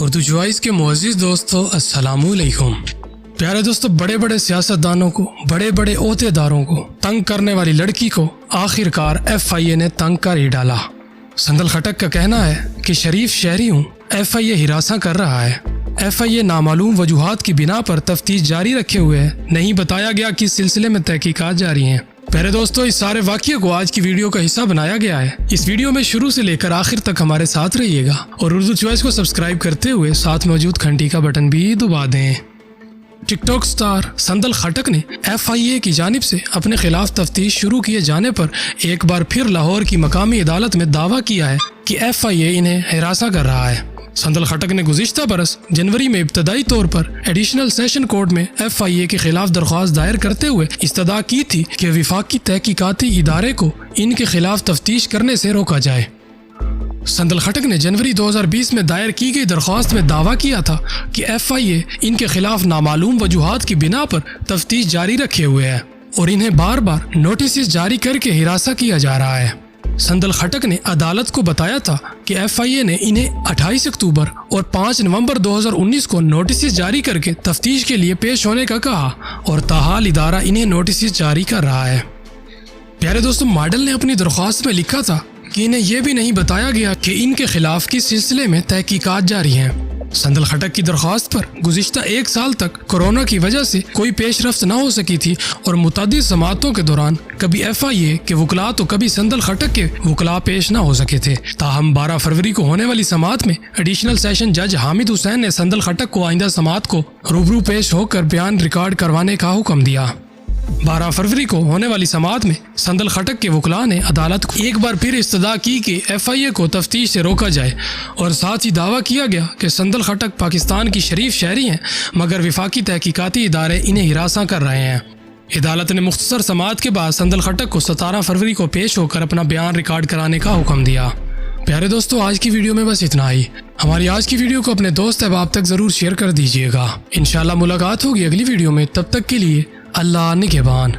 Urdu choice के मुअज़्ज़िज़ दोस्तों, अस्सलामु अलैकुम। प्यारे दोस्तों, बड़े बड़े सियासतदानों को, बड़े बड़े ओहदेदारों को तंग करने वाली लड़की को आखिरकार FIA ने तंग कर ही डाला। संदल खटक का कहना है कि शरीफ शहरी हूँ, FIA हिरासा कर रहा है। FIA नामालूम वजूहात की बिना पर तफ्तीश जारी रखे हुए है। नहीं बताया गया किस सिलसिले में तहकीकात जारी हैं। प्यारे दोस्तों, इस सारे वाक़ये को आज की वीडियो का हिस्सा बनाया गया है। इस वीडियो में शुरू से लेकर आखिर तक हमारे साथ रहिएगा और उर्दू चॉइस को सब्सक्राइब करते हुए साथ मौजूद घंटी का बटन भी दबा दें। टिकटॉक स्टार संदल खटक ने FIA की जानिब से अपने खिलाफ तफ्तीश शुरू किए जाने पर एक बार फिर लाहौर की मकामी अदालत में दावा किया है कि FIA इन्हें हिरासा कर रहा है। संदल खटक ने गुज़िश्ता बरस जनवरी में इब्तदाई तौर पर एडिशनल सेशन कोर्ट में FIA के खिलाफ दरख्वास्त दायर करते हुए इस्तदा की थी कि वफाकी तहकीकाती इदारे को इनके खिलाफ तफ्तीश करने से रोका जाए। संदल खटक ने जनवरी 2020 में दायर की गई दरख्वास्त में दावा किया था कि FIA इनके खिलाफ नामालूम वजूहात की बिना पर तफ्तीश जारी रखे हुए है और इन्हें बार बार नोटिस जारी करके हिरासा किया जा रहा है। संदल खटक ने अदालत को बताया था कि FIA ने इन्हें 28 अक्टूबर और 5 नवंबर 2019 को नोटिस जारी करके तफ्तीश के लिए पेश होने का कहा और ताहाल इदारा इन्हें नोटिस जारी कर रहा है। प्यारे दोस्तों, मॉडल ने अपनी दरख्वास्त में लिखा था कि इन्हें यह भी नहीं बताया गया कि इनके खिलाफ किस सिलसिले में तहकीकात जारी हैं। संदल खटक की दरख्वास्त पर गुज़िश्ता 1 साल तक कोरोना की वजह से कोई पेशरफ्त न हो सकी थी और मुतअद्दिद समाअतों के दौरान कभी FIA के वकला तो कभी संदल खटक के वकला पेश न हो सके थे। ताहम 12 फरवरी को होने वाली समाअत में एडिशनल सेशन जज हामिद हुसैन ने संदल खटक को आइंदा समाअत को रूबरू पेश होकर बयान रिकॉर्ड करवाने का हुक्म दिया। 12 फरवरी को होने वाली समाअत में संदल खटक के वकला ने अदालत को एक बार फिर इस्तदा की कि FIA को तफ्तीश से रोका जाए और साथ ही दावा किया गया कि संदल खटक पाकिस्तान की शरीफ शहरी हैं मगर वफाकी तहकीकाती इदारे इन्हें हिरासा कर रहे हैं। अदालत ने मुख्तसर समाअत के बाद संदल खटक को 17 फरवरी को पेश होकर अपना बयान रिकॉर्ड कराने का हुक्म दिया। प्यारे दोस्तों, आज की वीडियो में बस इतना ही। हमारी आज की वीडियो को अपने दोस्त अहबाब तक जरूर शेयर कर दीजिएगा। इंशाल्लाह मुलाकात होगी अगली वीडियो में। तब तक के लिए अल्लाह निगहबान।